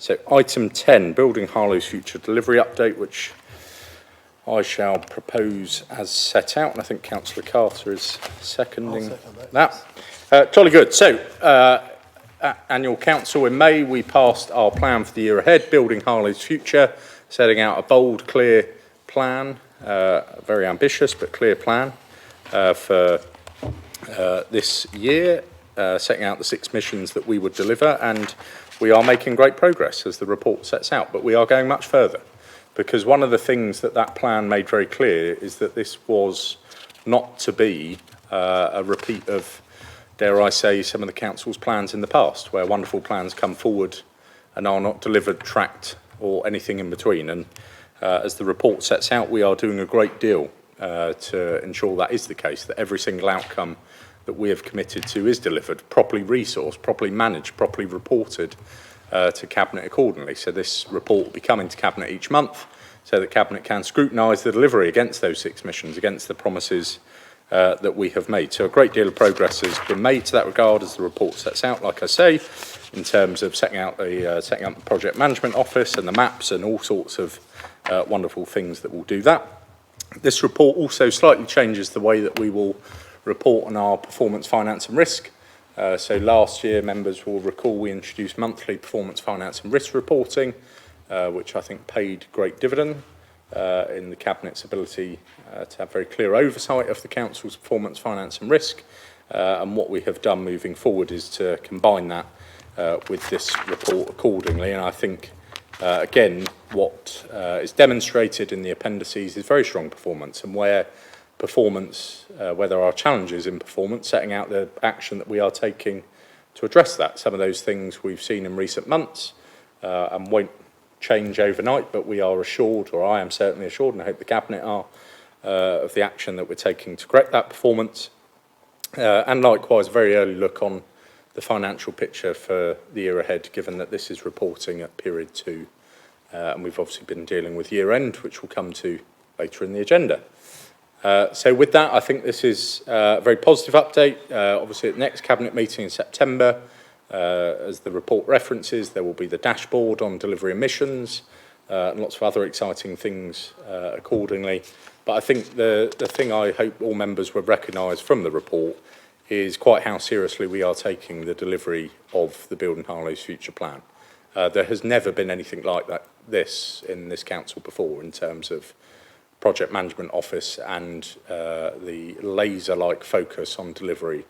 So item 10, Building Harlow's Future Delivery Update, which I shall propose as set out, and I think Councillor Carter is seconding that. Jolly good. So, at Annual Council in May, we passed our plan for the year ahead, Building Harlow's Future, setting out a bold, clear plan, very ambitious but clear plan for this year, setting out the 6 missions that we would deliver, and we are making great progress as the report sets out, but we are going much further, because one of the things that that plan made very clear is that this was not to be a repeat of, dare I say, some of the council's plans in the past, where wonderful plans come forward and are not delivered, tracked, or anything in between. And as the report sets out, we are doing a great deal to ensure that is the case, that every single outcome that we have committed to is delivered, properly resourced, properly managed, properly reported to Cabinet accordingly. So this report will be coming to Cabinet each month so that Cabinet can scrutinise the delivery against those 6 missions, against the promises that we have made. So a great deal of progress has been made to that regard, as the report sets out, like I say, in terms of setting up the project management office and the maps and all sorts of wonderful things that will do that. This report also slightly changes the way that we will report on our performance, finance and risk. So last year, members will recall we introduced monthly performance, finance and risk reporting, which I think paid great dividend in the Cabinet's ability to have very clear oversight of the Council's performance, finance and risk. And what we have done moving forward is to combine that with this report accordingly. And I think, again, what is demonstrated in the appendices is very strong performance, and where there are challenges in performance, setting out the action that we are taking to address that. Some of those things we've seen in recent months and won't change overnight, but we are assured, or I am certainly assured, and I hope the Cabinet are, of the action that we're taking to correct that performance. And likewise, a very early look on the financial picture for the year ahead, given that this is reporting at period 2. And we've obviously been dealing with year end, which we'll come to later in the agenda. So with that, I think this is a very positive update. Obviously, at the next Cabinet meeting in September, as the report references, there will be the dashboard on delivery emissions and lots of other exciting things accordingly. But I think the thing I hope all members will recognise from the report is quite how seriously we are taking the delivery of the Building Harlow's Future Plan. There has never been anything like this in this council before, in terms of project management office and the laser-like focus on delivery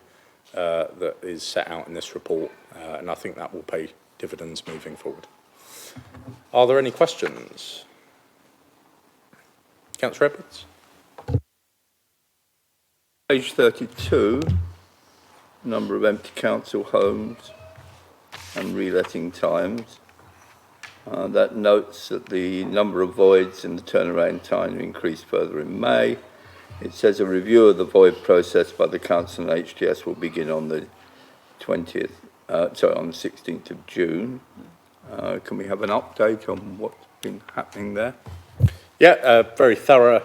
that is set out in this report, and I think that will pay dividends moving forward. Are there any questions? Councillor Edwards? Page 32, number of empty council homes and reletting times. That notes that the number of voids and the turnaround time increased further in May. It says a review of the void process by the Council and HTS will begin on the 16th of June. Can we have an update on what's been happening there? Yeah, a very thorough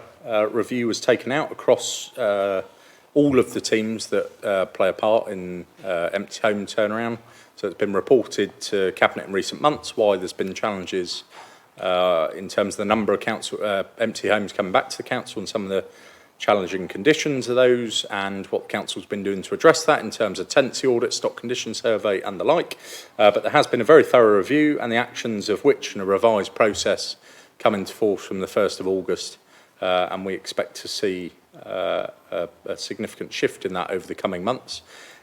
review was taken out across all of the teams that play a part in empty home turnaround. So it's been reported to Cabinet in recent months why there's been challenges in terms of the number of empty homes coming back to the council and some of the challenging conditions of those, and what the council's been doing to address that in terms of tenancy audit, stock condition survey and the like. But there has been a very thorough review, and the actions of which in a revised process come into force from the 1st of August, and we expect to see a significant shift in that over the coming months.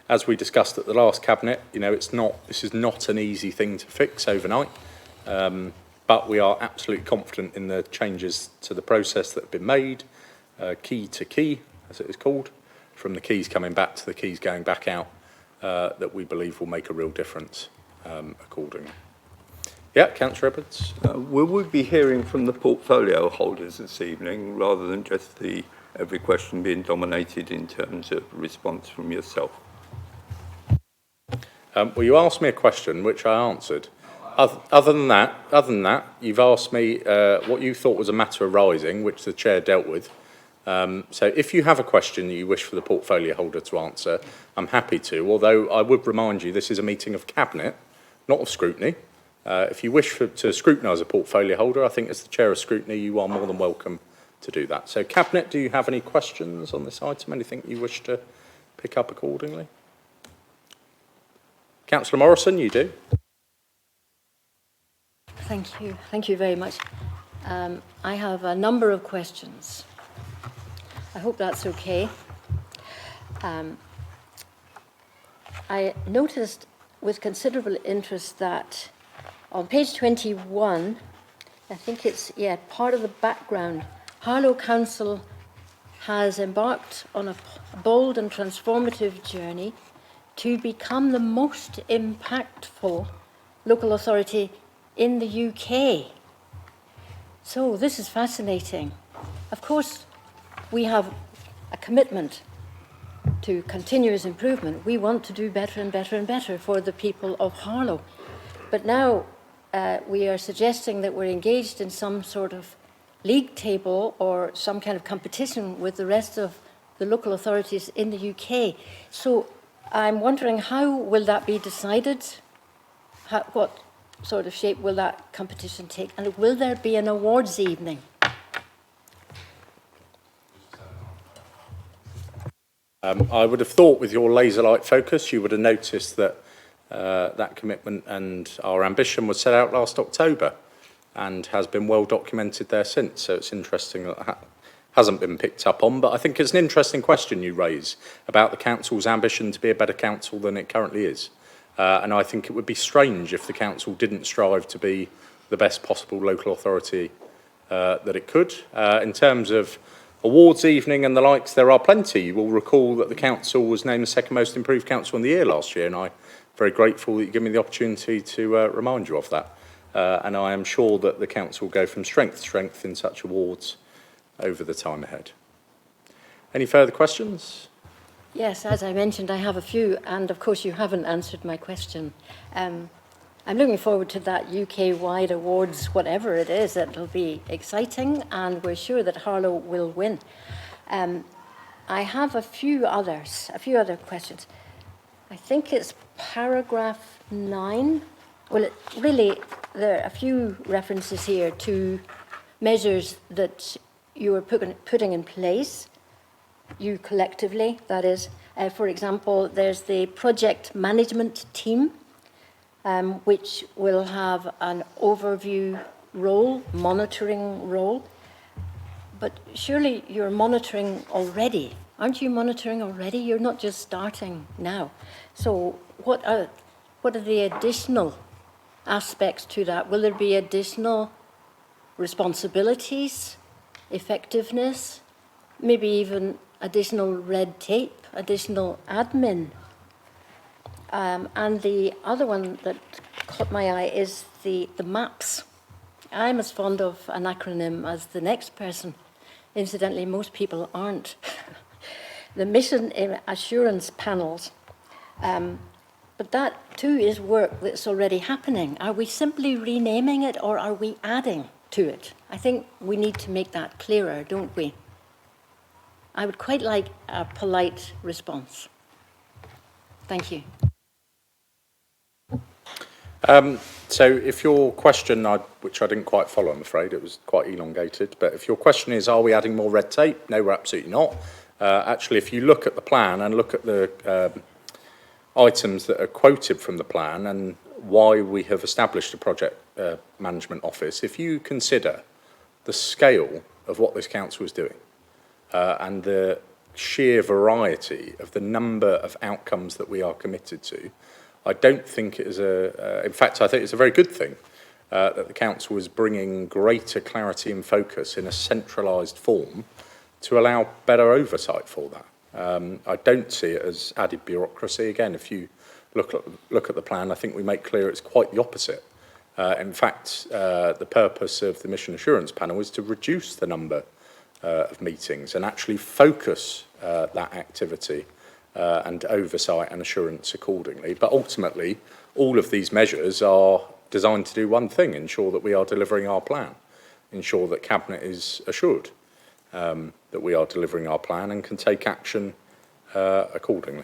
As we discussed at the last Cabinet, this is not an easy thing to fix overnight, but we are absolutely confident in the changes to the process that have been made, key to key, as it is called, from the keys coming back to the keys going back out, that we believe will make a real difference accordingly. Yeah, Councillor Edwards. Will we be hearing from the portfolio holders this evening, rather than just every question being dominated in terms of response from yourself? Well, you asked me a question which I answered. Other than that, you've asked me what you thought was a matter arising, which the chair dealt with. So if you have a question that you wish for the portfolio holder to answer, I'm happy to, although I would remind you this is a meeting of Cabinet, not of scrutiny. If you wish to scrutinise a portfolio holder, I think as the Chair of Scrutiny, you are more than welcome to do that. So, Cabinet, do you have any questions on this item? Anything you wish to pick up accordingly? Councillor Morrison, you do. Thank you. Thank you very much. I have a number of questions. I hope that's okay. I noticed with considerable interest that on page 21, I think it's, part of the background, Harlow Council has embarked on a bold and transformative journey to become the most impactful local authority in the UK. So this is fascinating. Of course, we have a commitment to continuous improvement. We want to do better and better and better for the people of Harlow. But now we are suggesting that we're engaged in some sort of league table or some kind of competition with the rest of the local authorities in the UK. So I'm wondering, how will that be decided? What sort of shape will that competition take? And will there be an awards evening? I would have thought with your laser-like focus, you would have noticed that that commitment and our ambition was set out last October and has been well documented there since. So it's interesting that hasn't been picked up on. But I think it's an interesting question you raise about the council's ambition to be a better council than it currently is. And I think it would be strange if the council didn't strive to be the best possible local authority that it could. In terms of awards evening and the likes, there are plenty. You will recall that the council was named the second most improved council in the year last year, and I'm very grateful that you give me the opportunity to remind you of that. And I am sure that the council will go from strength to strength in such awards over the time ahead. Any further questions? Yes, as I mentioned, I have a few, and of course you haven't answered my question. I'm looking forward to that UK-wide awards, whatever it is. It'll be exciting, and we're sure that Harlow will win. I have a few other questions. I think it's paragraph 9. Well, there are a few references here to measures that you are putting in place, you collectively, that is. For example, there's the project management team, which will have an overview role, monitoring role. But surely you're monitoring already. Aren't you monitoring already? You're not just starting now. So what are the additional aspects to that? Will there be additional responsibilities, effectiveness, maybe even additional red tape, additional admin? And the other one that caught my eye is the MAPS. I'm as fond of an acronym as the next person. Incidentally, most people aren't. The mission assurance panels, but that too is work that's already happening. Are we simply renaming it, or are we adding to it? I think we need to make that clearer, don't we? I would quite like a polite response. Thank you. So if your question, which I didn't quite follow, I'm afraid, it was quite elongated, but if your question is, are we adding more red tape? No, we're absolutely not. Actually, if you look at the plan and look at the items that are quoted from the plan and why we have established a project management office, if you consider the scale of what this council is doing and the sheer variety of the number of outcomes that we are committed to, I don't think it is in fact, I think it's a very good thing that the council is bringing greater clarity and focus in a centralised form to allow better oversight for that. I don't see it as added bureaucracy. Again, if you look at the plan, I think we make clear it's quite the opposite. In fact, the purpose of the mission assurance panel is to reduce the number of meetings and actually focus that activity and oversight and assurance accordingly. But ultimately, all of these measures are designed to do one thing: ensure that we are delivering our plan, ensure that Cabinet is assured that we are delivering our plan and can take action accordingly.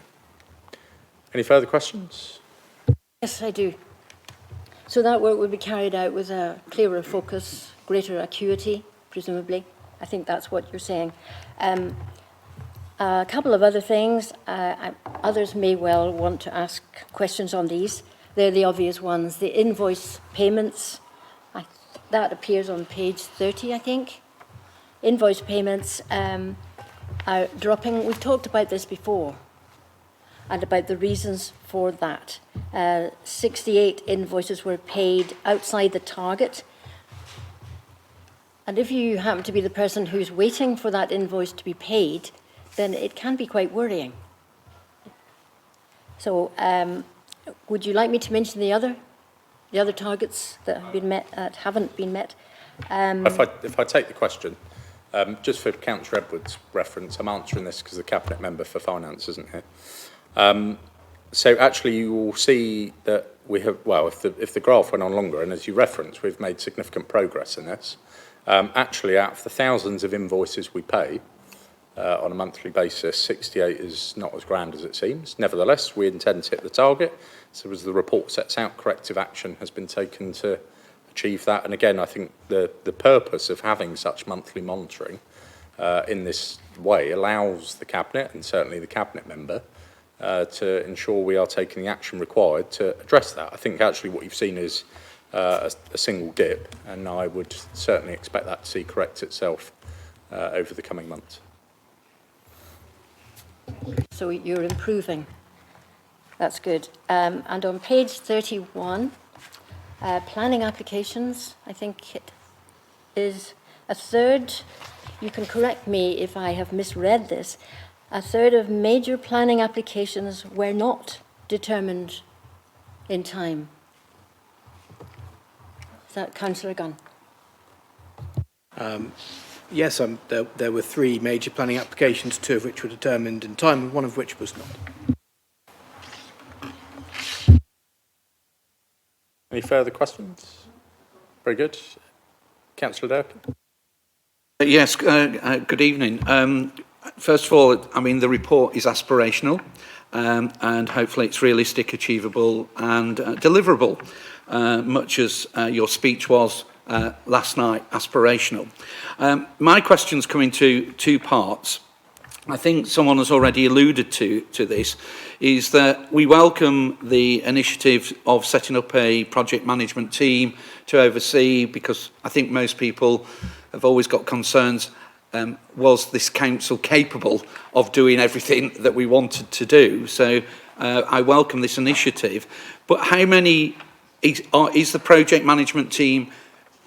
Any further questions? Yes, I do. So that work would be carried out with a clearer focus, greater acuity, presumably. I think that's what you're saying. A couple of other things. Others may well want to ask questions on these. They're the obvious ones. The invoice payments, that appears on page 30, I think. Invoice payments are dropping. We've talked about this before and about the reasons for that. 68 invoices were paid outside the target. And if you happen to be the person who's waiting for that invoice to be paid, then it can be quite worrying. So would you like me to mention the other targets that have been met, that haven't been met? If I take the question, just for Councillor Edwards' reference, I'm answering this because the Cabinet Member for Finance isn't here. So actually you will see that we have, well, if the graph went on longer, and as you referenced, we've made significant progress in this. Actually, out of the thousands of invoices we pay on a monthly basis, 68 is not as grand as it seems. Nevertheless, we intend to hit the target. So as the report sets out, corrective action has been taken to achieve that. And again, I think the purpose of having such monthly monitoring in this way allows the Cabinet, and certainly the Cabinet Member, to ensure we are taking the action required to address that. I think actually what you've seen is a single dip, and I would certainly expect that to see correct itself over the coming months. So you're improving. That's good. And on page 31, planning applications, I think it is a third. You can correct me if I have misread this. A third of major planning applications were not determined in time. Is that Councillor Gunn? Yes, there were 3 major planning applications, 2 of which were determined in time, and 1 of which was not. Any further questions? Very good. Councillor Durkin. Yes, good evening. First of all, I mean, the report is aspirational, and hopefully it's realistic, achievable and deliverable, much as your speech was last night, aspirational. My questions come into 2 parts. I think someone has already alluded to this, is that we welcome the initiative of setting up a project management team to oversee, because I think most people have always got concerns, was this council capable of doing everything that we wanted to do? So I welcome this initiative. But how many, is the project management team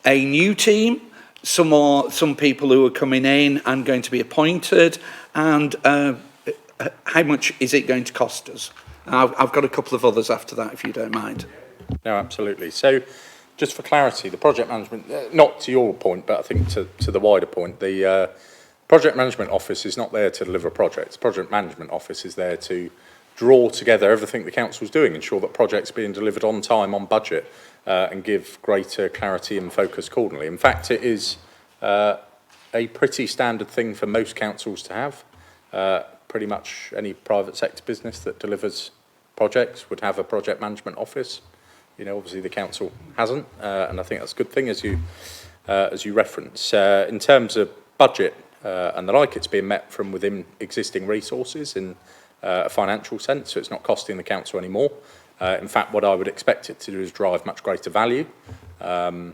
a new team? Some people who are coming in and going to be appointed, and how much is it going to cost us? I've got a couple of others after that, if you don't mind. No, absolutely. So just for clarity, the project management, not to your point, but I think to the wider point, the project management office is not there to deliver projects. The project management office is there to draw together everything the council is doing, ensure that projects are being delivered on time, on budget, and give greater clarity and focus accordingly. In fact, it is a pretty standard thing for most councils to have. Pretty much any private sector business that delivers projects would have a project management office. You know, obviously the council hasn't, and I think that's a good thing, as you reference. In terms of budget and the like, it's being met from within existing resources in a financial sense, so it's not costing the council anymore. In fact, what I would expect it to do is drive much greater value than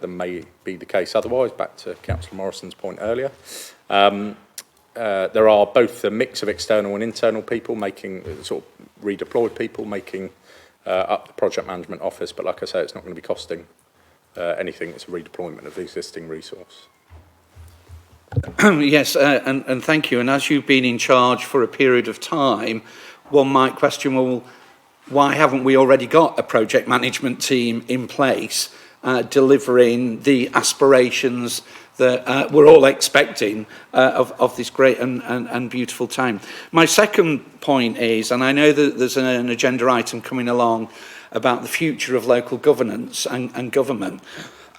may be the case otherwise, back to Councillor Morrison's point earlier. There are both a mix of external and internal people making, sort of redeployed people making up the project management office, but like I say, it's not going to be costing anything. It's a redeployment of the existing resource. Yes, and thank you. And as you've been in charge for a period of time, one might question, well, why haven't we already got a project management team in place delivering the aspirations that we're all expecting of this great and beautiful time? My second point is, and I know that there's an agenda item coming along about the future of local governance and government,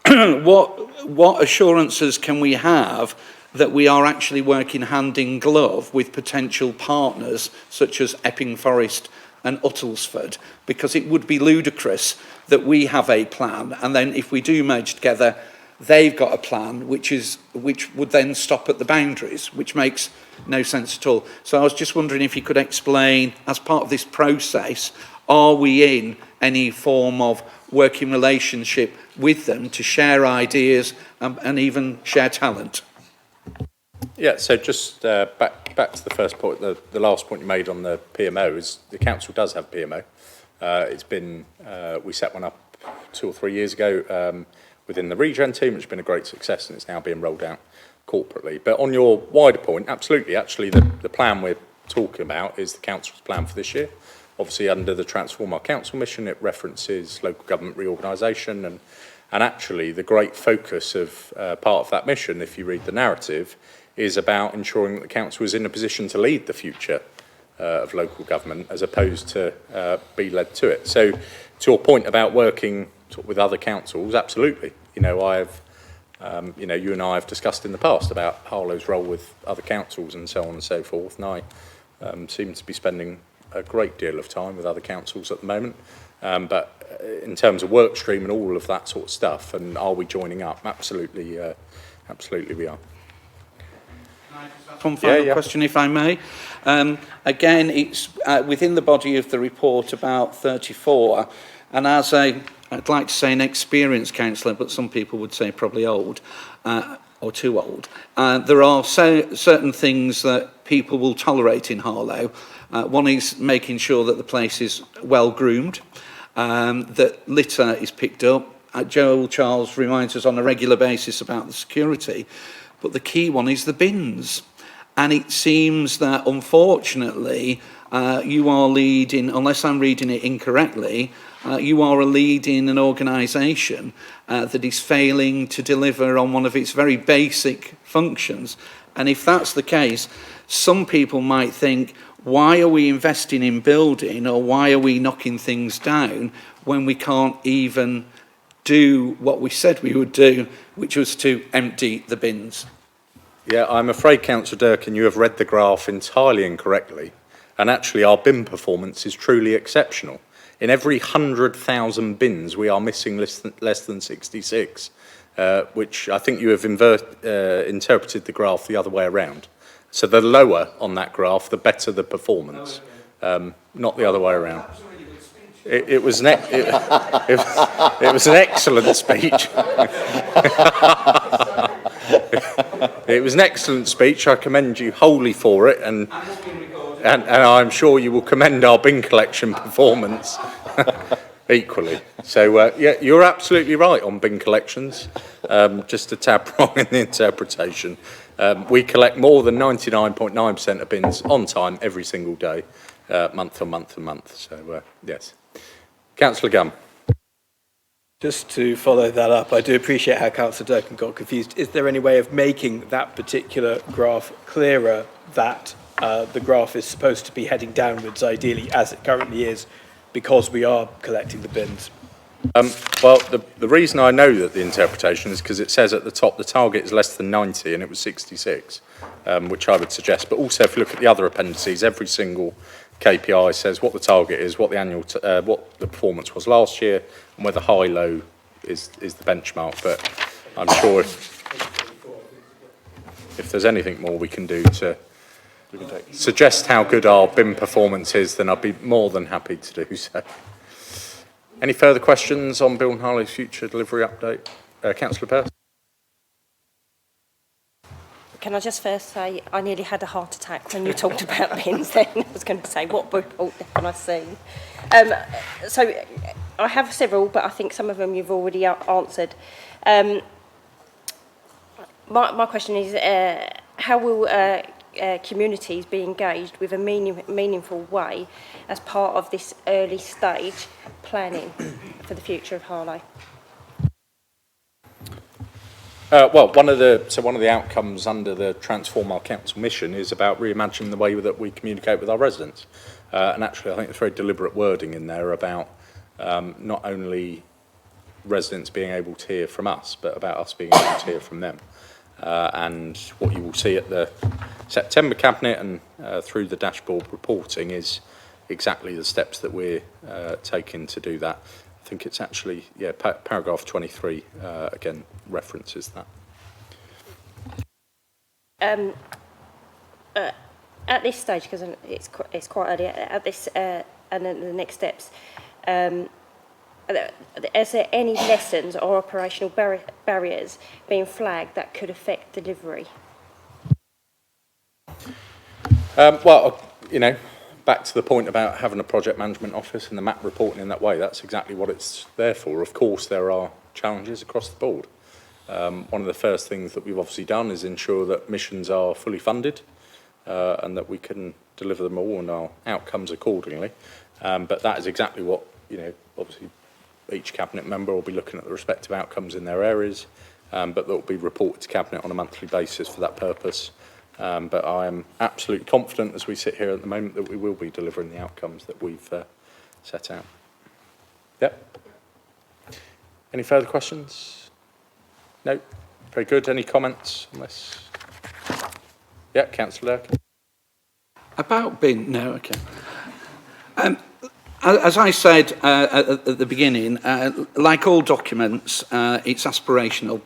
what assurances can we have that we are actually working hand in glove with potential partners such as Epping Forest and Uttlesford, because it would be ludicrous that we have a plan and then if we do merge together, they've got a plan which would then stop at the boundaries, which makes no sense at all. So I was just wondering if you could explain, as part of this process, are we in any form of working relationship with them to share ideas and even share talent? Yeah, so just back to the first point, the last point you made on the PMO is the council does have PMO. It's been, we set one up 2 or 3 years ago within the regen team, which has been a great success, and it's now being rolled out corporately. But on your wider point, absolutely, actually the plan we're talking about is the council's plan for this year. Obviously, under the Transform Our Council mission, it references local government reorganisation, and actually the great focus of part of that mission, if you read the narrative, is about ensuring that the council is in a position to lead the future of local government as opposed to be led to it. So to your point about working with other councils, absolutely. You know, you and I have discussed in the past about Harlow's role with other councils and so on and so forth, and I seem to be spending a great deal of time with other councils at the moment. But in terms of work stream and all of that sort of stuff, and are we joining up? Absolutely, absolutely we are. One final question, if I may. Again, it's within the body of the report about 34, and as I'd like to say an experienced councillor, but some people would say probably old, or too old, there are certain things that people will tolerate in Harlow. One is making sure that the place is well groomed, that litter is picked up. Joel Charles reminds us on a regular basis about the security. But the key one is the bins. And it seems that, unfortunately, you are leading, unless I'm reading it incorrectly, you are leading an organisation that is failing to deliver on one of its very basic functions. And if that's the case, some people might think, why are we investing in building, or why are we knocking things down when we can't even do what we said we would do, which was to empty the bins? Yeah, I'm afraid, Councillor Durkin, you have read the graph entirely incorrectly, and actually our bin performance is truly exceptional. In every 100,000 bins, we are missing less than 66, which I think you have interpreted the graph the other way around. So the lower on that graph, the better the performance, not the other way around. It was an excellent speech. It was an excellent speech. I commend you wholly for it, and I'm sure you will commend our bin collection performance equally. So yeah, you're absolutely right on bin collections. Just a tad wrong in the interpretation. We collect more than 99.9% of bins on time every single day, month on month and month. So yes. Councillor Gunn. Just to follow that up, I do appreciate how Councillor Durkin got confused. Is there any way of making that particular graph clearer, that the graph is supposed to be heading downwards, ideally, as it currently is, because we are collecting the bins? Well, the reason I know that the interpretation is because it says at the top the target is less than 90 and it was 66, which I would suggest. But also, if you look at the other appendices, every single KPI says what the target is, what the annual, what the performance was last year, and whether high-low is the benchmark. But I'm sure if there's anything more we can do to suggest how good our bin performance is, then I'd be more than happy to do so. Any further questions on Bill and Harlow's future delivery update? Councillor Pearce? Can I just first say I nearly had a heart attack when you talked about bins then. I was going to say, what report can I see? So I have several, but I think some of them you've already answered. My question is, how will communities be engaged with a meaningful way as part of this early stage planning for the future of Harlow? Well, one of the outcomes under the Transform Our Council mission is about reimagining the way that we communicate with our residents. And actually, I think there's very deliberate wording in there about not only residents being able to hear from us, but about us being able to hear from them. And what you will see at the September Cabinet and through the dashboard reporting is exactly the steps that we're taking to do that. I think it's actually, yeah, paragraph 23, again, references that. At this stage, because it's quite early, at this, and then the next steps, is there any lessons or operational barriers being flagged that could affect delivery? Well, you know, back to the point about having a project management office and the map reporting in that way, that's exactly what it's there for. Of course, there are challenges across the board. One of the first things that we've obviously done is ensure that missions are fully funded and that we can deliver them all and our outcomes accordingly. But that is exactly what, you know, obviously each cabinet member will be looking at the respective outcomes in their areas, but that will be reported to cabinet on a monthly basis for that purpose. But I am absolutely confident as we sit here at the moment that we will be delivering the outcomes that we've set out. Yep. Any further questions? No? Very good. Any comments on this? Yeah, Councillor Durkin. About bin, no, okay. As I said at the beginning, like all documents, it's aspirational,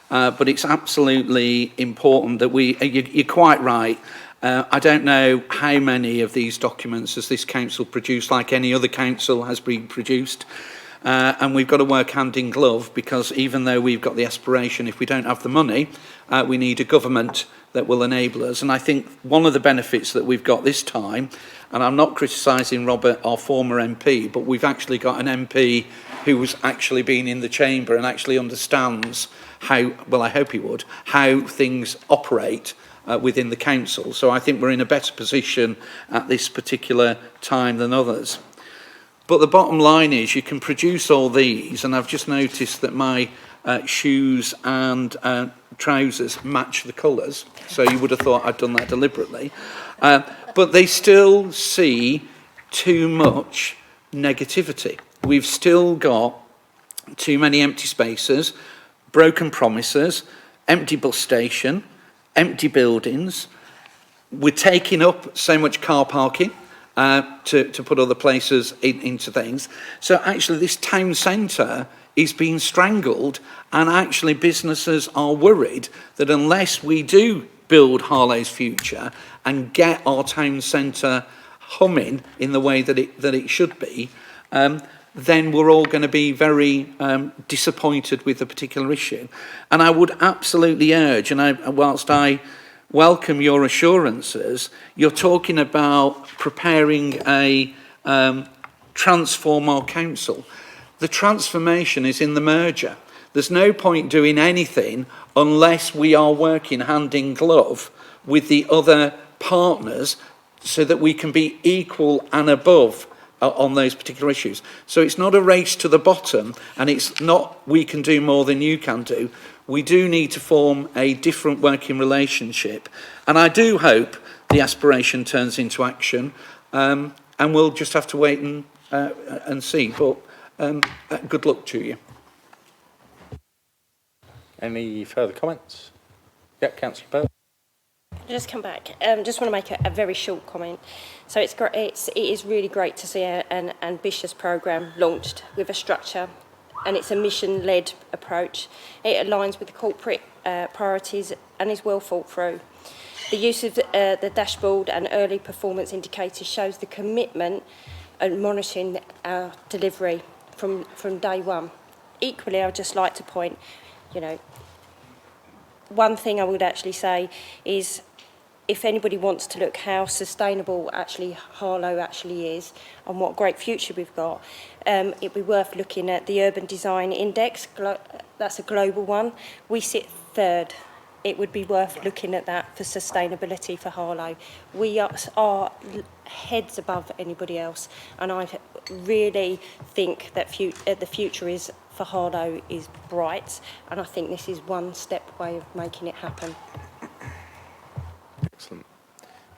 but it's absolutely important that you're quite right. I don't know how many of these documents has this council produced, like any other council has been produced. And we've got to work hand in glove, because even though we've got the aspiration, if we don't have the money, we need a government that will enable us. And I think one of the benefits that we've got this time, and I'm not criticising Robert, our former MP, but we've actually got an MP who's actually been in the chamber and actually understands how, well, I hope he would, how things operate within the council. So I think we're in a better position at this particular time than others. But the bottom line is you can produce all these, and I've just noticed that my shoes and trousers match the colours, so you would have thought I'd done that deliberately. But they still see too much negativity. We've still got too many empty spaces, broken promises, empty bus station, empty buildings. We're taking up so much car parking to put other places into things. So actually this town centre is being strangled, and actually businesses are worried that unless we do build Harlow's future and get our town centre humming in the way that it should be, then we're all going to be very disappointed with the particular issue. And I would absolutely urge, and whilst I welcome your assurances, you're talking about preparing a transform our council. The transformation is in the merger. There's no point doing anything unless we are working hand in glove with the other partners so that we can be equal and above on those particular issues. So it's not a race to the bottom, and it's not we can do more than you can do. We do need to form a different working relationship. And I do hope the aspiration turns into action, and we'll just have to wait and see. But good luck to you. Any further comments? Yeah, Councillor Bell. Just come back. Just want to make a very short comment. So it's great. It is really great to see an ambitious programme launched with a structure, and it's a mission-led approach. It aligns with the corporate priorities and is well thought through. The use of the dashboard and early performance indicators shows the commitment and monitoring our delivery from day one. Equally, I would just like to point, one thing I would actually say is, if anybody wants to look how sustainable actually Harlow actually is and what great future we've got, it'd be worth looking at the Urban Design Index. That's a global one. We sit third. It would be worth looking at that for sustainability for Harlow. We are heads above anybody else, and I really think that the future is for Harlow is bright, and I think this is one step way of making it happen. Excellent.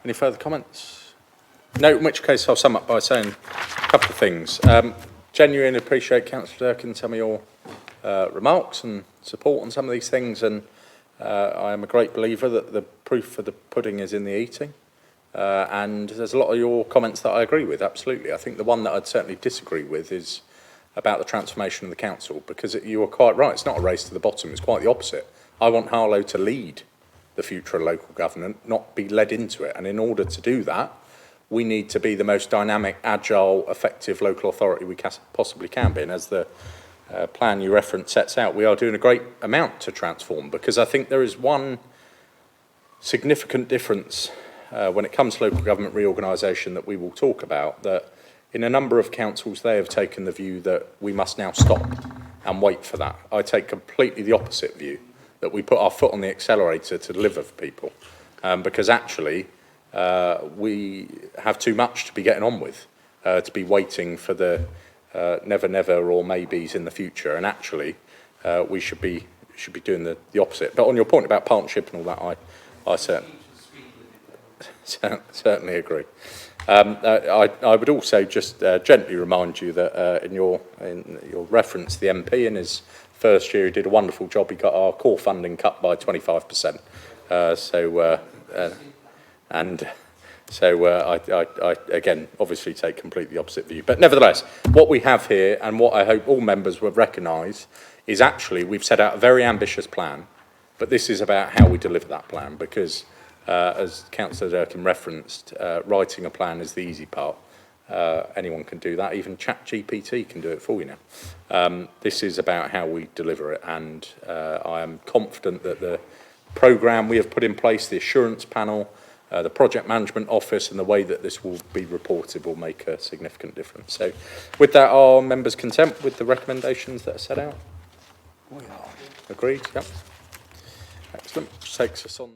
Any further comments? No, in which case I'll sum up by saying a couple of things. Genuinely appreciate Councillor Durkin some of your remarks and support on some of these things, and I am a great believer that the proof of the pudding is in the eating. and there's a lot of your comments that I agree with, absolutely. I think the one that I'd certainly disagree with is about the transformation of the council, because you are quite right, it's not a race to the bottom, it's quite the opposite. I want Harlow to lead the future of local government, not be led into it, and in order to do that, we need to be the most dynamic, agile, effective local authority we possibly can be, and as the plan you reference sets out, we are doing a great amount to transform, because I think there is one significant difference when it comes to local government reorganisation that we will talk about, that in a number of councils they have taken the view that we must now stop and wait for that. I take completely the opposite view, that we put our foot on the accelerator to deliver for people, because actually we have too much to be getting on with, to be waiting for the never never or maybes in the future, and actually we should be doing the opposite. But on your point about partnership and all that, I certainly agree. I would also just gently remind you that in your reference, the MP in his first year, he did a wonderful job. He got our core funding cut by 25%. I again obviously take completely the opposite view. But nevertheless, what we have here, and what I hope all members will recognise, is actually we've set out a very ambitious plan, but this is about how we deliver that plan, because as Councillor Durkin referenced, writing a plan is the easy part. Anyone can do that, even ChatGPT can do it for you now. This is about how we deliver it, and I am confident that the programme we have put in place, the assurance panel, the project management office, and the way that this will be reported will make a significant difference. So with that, are members content with the recommendations that are set out? We are. Agreed? Yep. Excellent. Which takes us on.